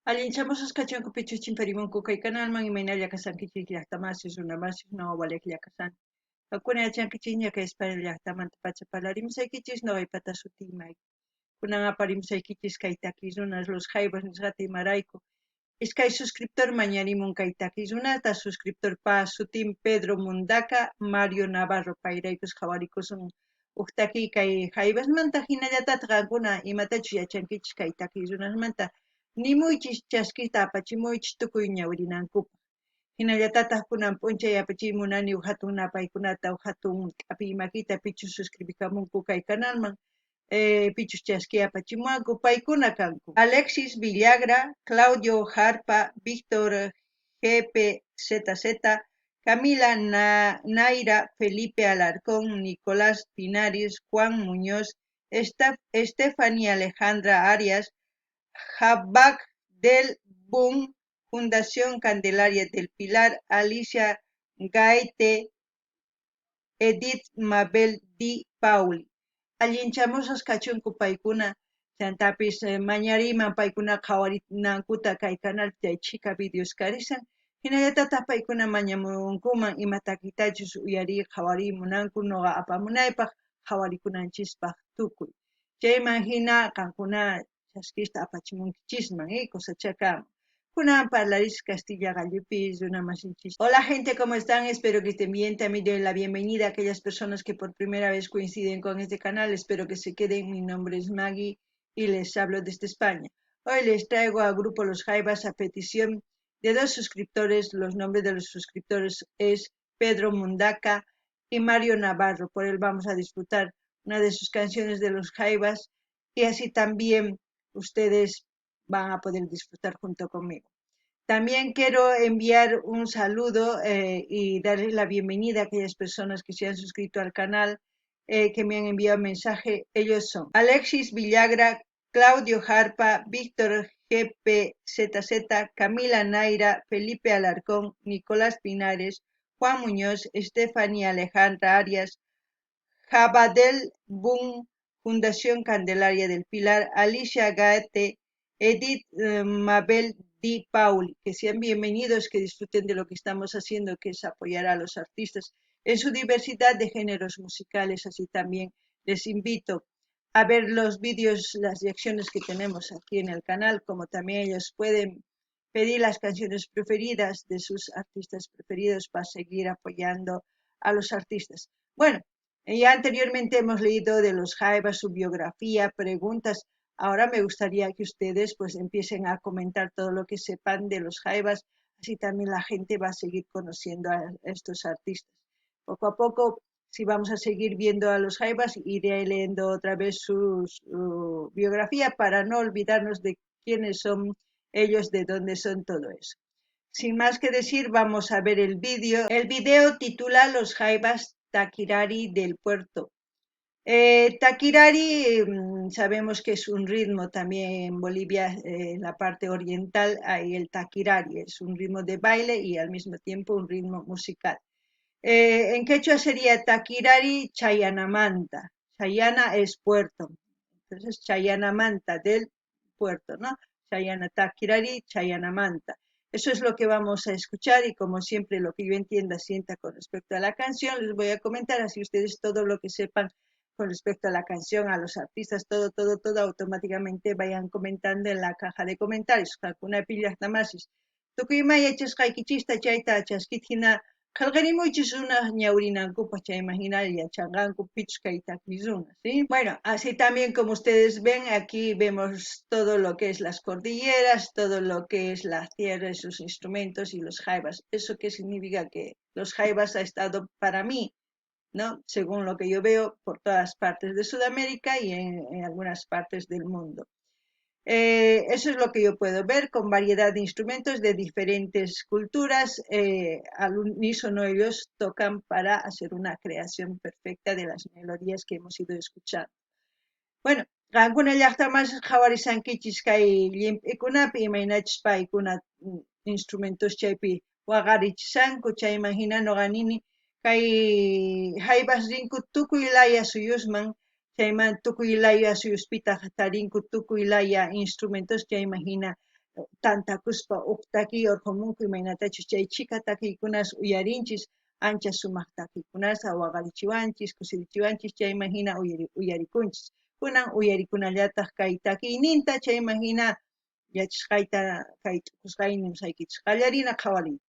Allinchamos kachunku pichu chimparimunku kay canalman imaynalla kasankichik llaqtamasis runamasis nawawalik llakasan. Hakuna yachankichik ña España llaqtamanta pacha parlarimusaykichis noqaypata sutimay. Kunan aparimusaykichis kay takiy runas los jaybas nisqata imarayku. Iskay suscriptor mañarimun kay takiy runata suscriptorpa sutin Pedro Mundaca Mario Navarro payraykus qhawarikusun uk takiy kay jaybasmanta hinallatataq qankuna imatachus yachankichis kay takiy runasmanta nimuychis chaskita apachimuychis tukuy ñawirinankupaq. Hinallatataq kunan p'unchay apachimunani uk hatun napaykunata uk hatun k'apiy makita pichus suscribikamunku kay canalman. Pichus chaski apachimuwanku paykuna kanku. Alexis Villagra, Claudio Jarpa, Víctor GPZZ, Camila Naira, Felipe Alarcón, Nicolás Pinares, Juan Muñoz, Stephanie Alejandra Arias, Jabak del Boom, Fundación Candelaria del Pilar, Alicia Gaete, Edith Mabel Di Pauli. Allinchamusas kachunku paykuna chantapis mañariman paykuna qhawarinankuta kay canal chika videos karisan hinallatataq paykuna mañamunkuman ima takitachus uyariy qhawarimunanku noqa apamunaypaq qhawarikunanchispak tukuy chayman hina qankuna chaskista apachimunkichisman kusachakaman. Kunan parlaris Castilla Gallipis, una masinchis. Hola gente, ¿cómo están? Espero que estén bien. También doy la bienvenida a aquellas personas que por primera vez coinciden con este canal. Espero que se queden. Mi nombre es Maggie y les hablo desde España. Hoy les traigo a Grupo Los Jaivas a petición de dos suscriptores. Los nombres de los suscriptores es Pedro Mundaca y Mario Navarro. Por él vamos a disfrutar una de sus canciones de Los Jaivas y así también ustedes van a poder disfrutar junto conmigo. También quiero enviar un saludo y darles la bienvenida a aquellas personas que se han suscrito al canal, que me han enviado mensaje. Ellos son Alexis Villagra, Claudio Jarpa, Víctor GPZZ, Camila Naira, Felipe Alarcón, Nicolás Pinares, Juan Muñoz, Stephanie Alejandra Arias, Jabadel Boom, Fundación Candelaria del Pilar, Alicia Gaete, Edith Mabel Di Pauli, que sean bienvenidos, que disfruten de lo que estamos haciendo, que es apoyar a los artistas en su diversidad de géneros musicales. Así también les invito a ver los vídeos, las reacciones que tenemos aquí en el canal, como también ellos pueden pedir las canciones preferidas de sus artistas preferidos para seguir apoyando a los artistas. Bueno, ya anteriormente hemos leído de los Jaivas, su biografía, preguntas. Ahora me gustaría que ustedes pues empiecen a comentar todo lo que sepan de los Jaivas, así también la gente va a seguir conociendo a estos artistas. Poco a poco, si vamos a seguir viendo a los Jaivas, iré leyendo otra vez su biografía para no olvidarnos de quiénes son ellos, de dónde son, todo eso. Sin más que decir, vamos a ver el vídeo. El vídeo titula Los Jaivas Taquirari del Puerto. Taquirari sabemos que es un ritmo también en Bolivia, en la parte oriental hay el taquirari, es un ritmo de baile y al mismo tiempo un ritmo musical. En quechua sería taquirari chayanamanta, chayana es puerto, entonces chayanamanta del puerto, ¿no? Chayana taquirari chayanamanta. Eso es lo que vamos a escuchar y como siempre lo que yo entienda, sienta con respecto a la canción, les voy a comentar, así ustedes todo lo que sepan con respecto a la canción, a los artistas, todo, automáticamente vayan comentando en la caja de comentarios. Alguna pilla tamasis. Tukuymaya chasqaykichista chayta chaskitina qalqarimuychis una ñawrinankupas chay imaginar yachanqanku pichus kay taquiruna, ¿sí? Bueno, así también como ustedes ven, aquí vemos todo lo que es las cordilleras, todo lo que es la tierra y sus instrumentos y los jaivas. ¿Eso qué significa? Que los jaivas ha estado para mí, ¿no? Según lo que yo veo, por todas partes de Sudamérica y en algunas partes del mundo. Eso es lo que yo puedo ver, con variedad de instrumentos de diferentes culturas. Al unísono ellos tocan para hacer una creación perfecta de las melodías que hemos ido escuchando. Bueno, qankuna llaqtamas qhawarisankichis kay llimp'ikunapi imaynachus paykuna instrumentos chaypi waqarichishanku, chayman hina nuqa nini kay jaivas rinku tukuy laya suyusman, chayman tukuy laya suyuspita tarinku tukuy laya instrumentos, chayman hina tantakuspa uqtaki urqumunku imaynatachus chay chika takiykunas uyarinchis ancha sumaq takiykunasa waqarichiwanchis kusirichiwanchis chayman hina uyarikunchis kunan uyarikunallataq kay takiyninta chayman hina yachashqayta kay t'uqusqayni musaykichis qallarina qhawarin.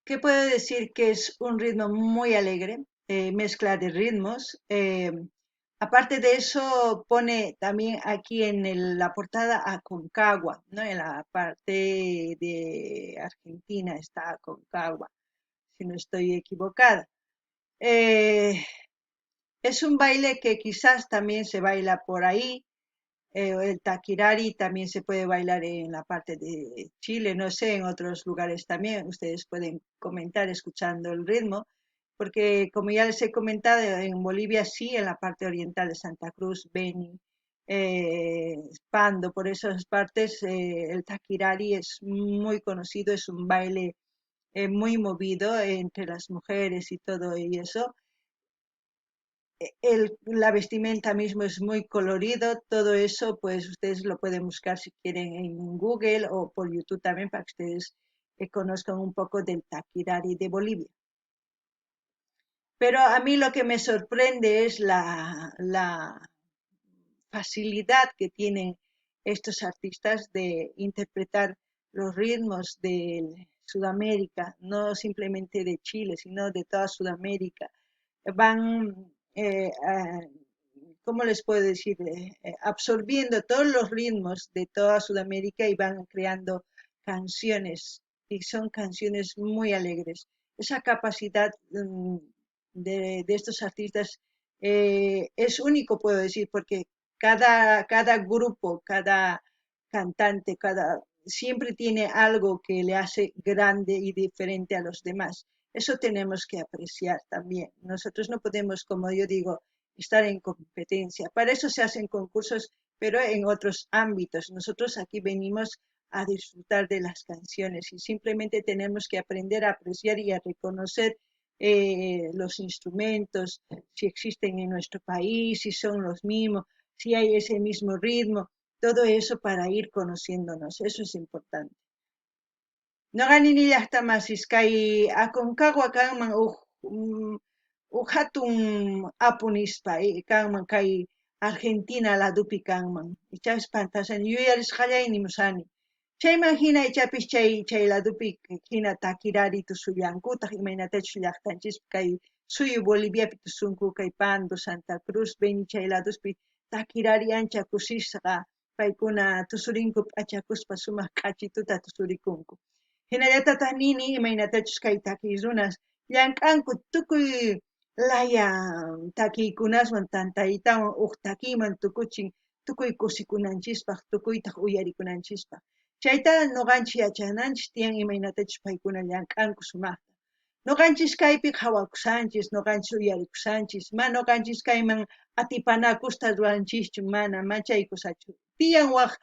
¿Qué puedo decir? Que es un ritmo muy alegre, mezcla de ritmos. Aparte de eso, pone también aquí en la portada Aconcagua, ¿no? En la parte de Argentina está Aconcagua, si no estoy equivocada. Eh, es un baile que quizás también se baila por ahí. El taquirari también se puede bailar en la parte de Chile, no sé, en otros lugares también. Ustedes pueden comentar escuchando el ritmo, porque como ya les he comentado, en Bolivia sí, en la parte oriental de Santa Cruz, Beni, Pando, por esas partes, el taquirari es muy conocido, es un baile muy movido entre las mujeres y todo y eso. La vestimenta mismo es muy colorido, todo eso pues ustedes lo pueden buscar si quieren en Google o por YouTube también para que ustedes conozcan un poco del taquirari de Bolivia. Pero a mí lo que me sorprende es la facilidad que tienen estos artistas de interpretar los ritmos de Sudamérica, no simplemente de Chile, sino de toda Sudamérica. Van, ¿cómo les puedo decir? Absorbiendo todos los ritmos de toda Sudamérica y van creando canciones, y son canciones muy alegres. Esa capacidad de estos artistas es único, puedo decir, porque cada grupo, cada cantante, siempre tiene algo que le hace grande y diferente a los demás. Eso tenemos que apreciar también. Nosotros no podemos, como yo digo, estar en competencia. Para eso se hacen concursos, pero en otros ámbitos. Nosotros aquí venimos a disfrutar de las canciones y simplemente tenemos que aprender a apreciar y a reconocer los instrumentos, si existen en nuestro país, si son los mismos, si hay ese mismo ritmo, todo eso para ir conociéndonos, eso es importante. Noqani llaqtamasís kay Aconcagua kanman hatun apu nispa kanman kay Argentina ladupi kanman. Ichapas pantasani yuyarisqallayni musani. Chayman hina ichapis chay ladupi hina takirari tusullankutaq imaynatachus llaqtanchispi kay suyu Boliviapi tusunku kay Pando, Santa Cruz, Beni chay laduspi takirari ancha kusisqa paykuna tusurinku p'achakuspa sumaq k'achituta tusurikunku. Hinallataq nini imaynatachus kay takiy runas llank'anku tukuy laya takiykunaswan tantaytawan huk takiyman tukuchin tukuy kusikunanchispaq tukuytaq uyarikunanchispaq. Chayta nuqanchik yachananchik tiyan imaynatachus paykuna llank'anku sumaqta. Nuqanchis kaypi hawakusanchis, nuqanchis uyarikusanchis, ma nuqanchis kayman atipanakusta ruranchikchu mana machaykusachu. Tiyan waq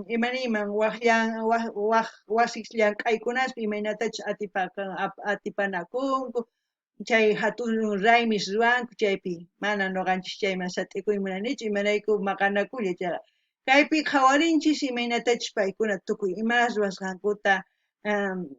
imanayman waq wasi llank'aykunaspi imaynatachus atipanakunku chay hatun raymis ruwanku chaypi mana nuqanchik chayman sat'ikuy munanichu imarayku maqanakulla chaqa kaypi qhawarinchis imaynatachus paykuna tukuy ima ruwasqankuta um,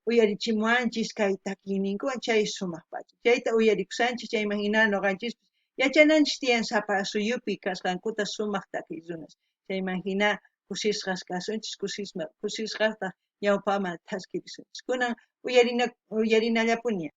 uyarichimuwanchis kay takiyninkuwan chay sumaq pacha chayta uyarikushanchis chayman hina nuqanchis yachananchis tiyan sapa suyupi kasqankuta sumaq takiy runas chayman hina kusisqas kasunchis kusisqasta ñawpaman taskirisunchis kunan uyarinallapuni.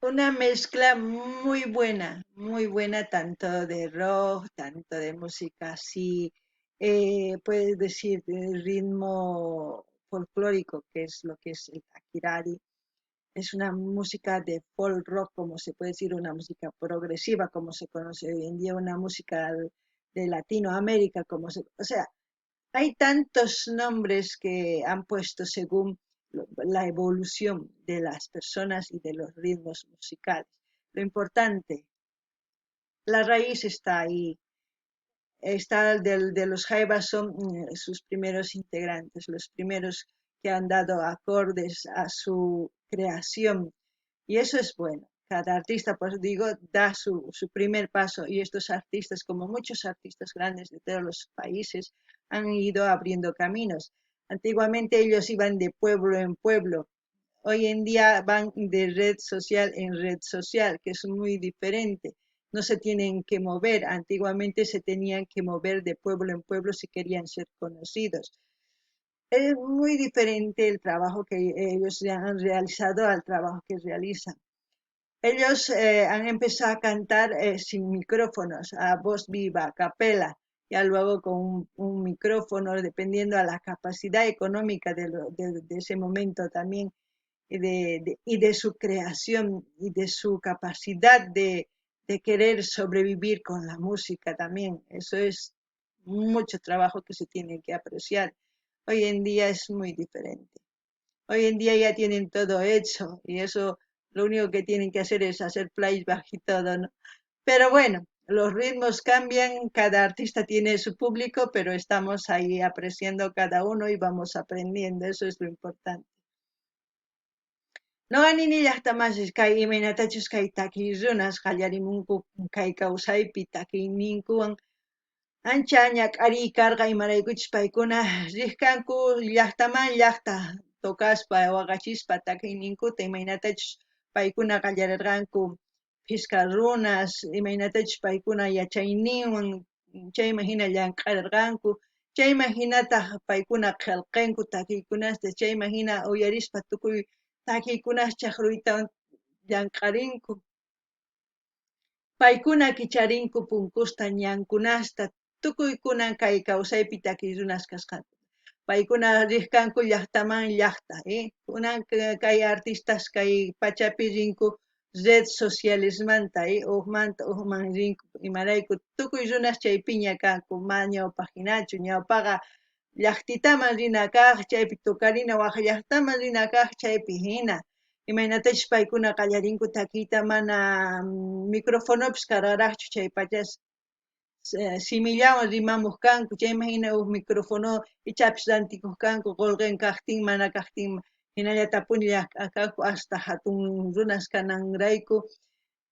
Una mezcla muy buena, tanto de rock, tanto de música así, puedes decir, de ritmo folclórico, que es lo que es el Takirari. Es una música de folk rock, como se puede decir, una música progresiva, como se conoce hoy en día, una música de Latinoamérica, o sea, hay tantos nombres que han puesto según la evolución de las personas y de los ritmos musicales. Lo importante, la raíz está ahí, de los jaivas son sus primeros integrantes, los primeros que han dado acordes a su creación y eso es bueno. Cada artista, pues digo, da su primer paso y estos artistas, como muchos artistas grandes de todos los países, han ido abriendo caminos. Antiguamente ellos iban de pueblo en pueblo, hoy en día van de red social en red social, que es muy diferente. No se tienen que mover, antiguamente se tenían que mover de pueblo en pueblo si querían ser conocidos. Es muy diferente el trabajo que ellos ya han realizado al trabajo que realizan. Ellos han empezado a cantar sin micrófonos, a voz viva, a capela, ya luego con un micrófono, dependiendo a la capacidad económica de ese momento también y de su creación y de su capacidad de querer sobrevivir con la música también. Eso es mucho trabajo que se tiene que apreciar. Hoy en día es muy diferente. Hoy en día ya tienen todo hecho y eso lo único que tienen que hacer es hacer playback y todo, ¿no? Pero bueno, los ritmos cambian, cada artista tiene su público, pero estamos ahí apreciando cada uno y vamos aprendiendo, eso es lo importante. Noqanini llaqtamasich kay imaynatachus kay takiy runas qallarimunku kay kawsaypi takiyninkuwan ancha ñak'arikarqa imaraykuchus paykuna riqkanku llaqtaman llaqta tukaspa waqachispa takiyninkuta imaynatachus paykuna qallarirqanku Pisqa runas imaynatachus paykuna yachayninwan chayman hina llamk'arirqanku chayman hinataq paykuna qillqinku takiykunasta chayman hina uyarispa tukuy takiykunas chaqruytawan llamk'arinku paykuna kicharinku punkusta ñankunasta tukuy kunan kay kawsaypi takiy runas kasqaku paykuna riqkanku llaqtaman llaqta kunan kay artistas kay pachapi rinku red socialesmanta uqmanta uqman rinku imarayku tukuy runas chaypiña kanku ma ñawpaq hinachu ñawpaqa llaqtitaman rina kaq chaypi tukarina waq llaqtaman rina kaq chaypi hina imaynatachus paykuna qallarinku takiyta mana microfonopis kararaqchu chay pachas simillawan rimamuq kanku chayman hina microfono ichapis rantikuq kanku qullqin kaqtin mana kaqtin hinallatapuni kanku hasta hatun runas kananrayku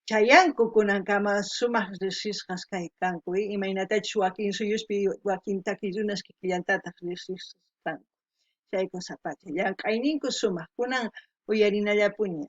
chayanku kunankama sumaq riqsisqas kanku imaynatachus wakin suyuspi wakin takiy runas kikillantataq riqsisqa llaqtanku chayku sapacha llamk'ayninku sumaq kunan uyarinallapuña.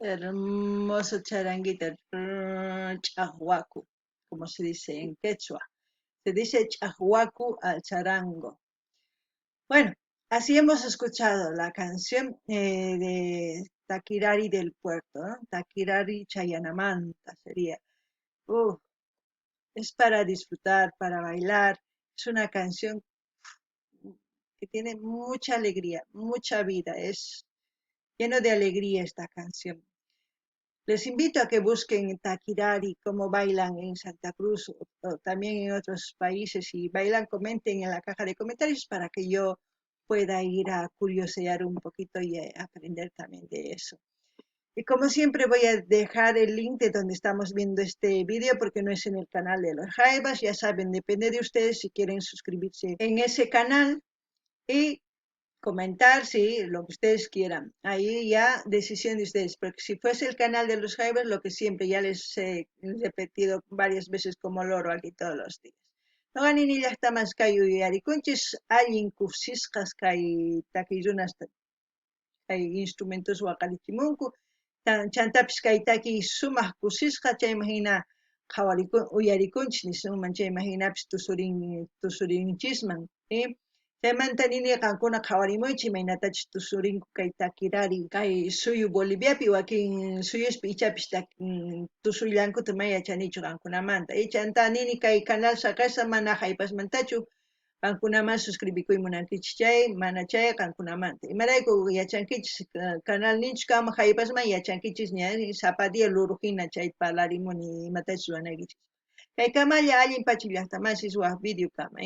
Hermoso charanguito, chahuacu, como se dice en quechua. Se dice chahuacu al charango. Bueno, así hemos escuchado la canción de Taquirari del Puerto, ¿no? Taquirari Chayanamanta sería. Uf, es para disfrutar, para bailar. Es una canción que tiene mucha alegría, mucha vida. Es lleno de alegría esta canción. Les invito a que busquen Taquirari, cómo bailan en Santa Cruz o también en otros países y bailan, comenten en la caja de comentarios para que yo pueda ir a curiosear un poquito y aprender también de eso. Y como siempre voy a dejar el link de donde estamos viendo este vídeo porque no es en el canal de los Jaivas, ya saben, depende de ustedes si quieren suscribirse en ese canal y comentar, sí, lo que ustedes quieran. Ahí ya decisión de ustedes, porque si fuese el canal de los Jaivas, lo que siempre ya les he repetido varias veces como loro aquí todos los días. No ganin y ya está más cayo y ariconches alguien cusiscas kay taquillunas kay instrumentos wakalichimunku chantapis kay taki sumaq kusisqa chaymahina uyarikunchis nisunman chaymahinapis tusurinchisman chaymanta nini qankuna qhawarimuychik imaynatachis tusurinku kay Taquirari kay suyu Boliviapi wakin suyuspi ichapis tusuyllankuta mana yachanichu qankunamanta chanta nini kay canal saqasqa mana haypasmantachu qankunaman suscribikuy munankichis chay mana chay qankunamanta imarayku yachankichis canal ninchik kama haypasman yachankichis ña sapadia lurujina chay parlarimuni imatachis ruwanaykichis kay kamalla allin Pachu llaqtamansi suwaq video kama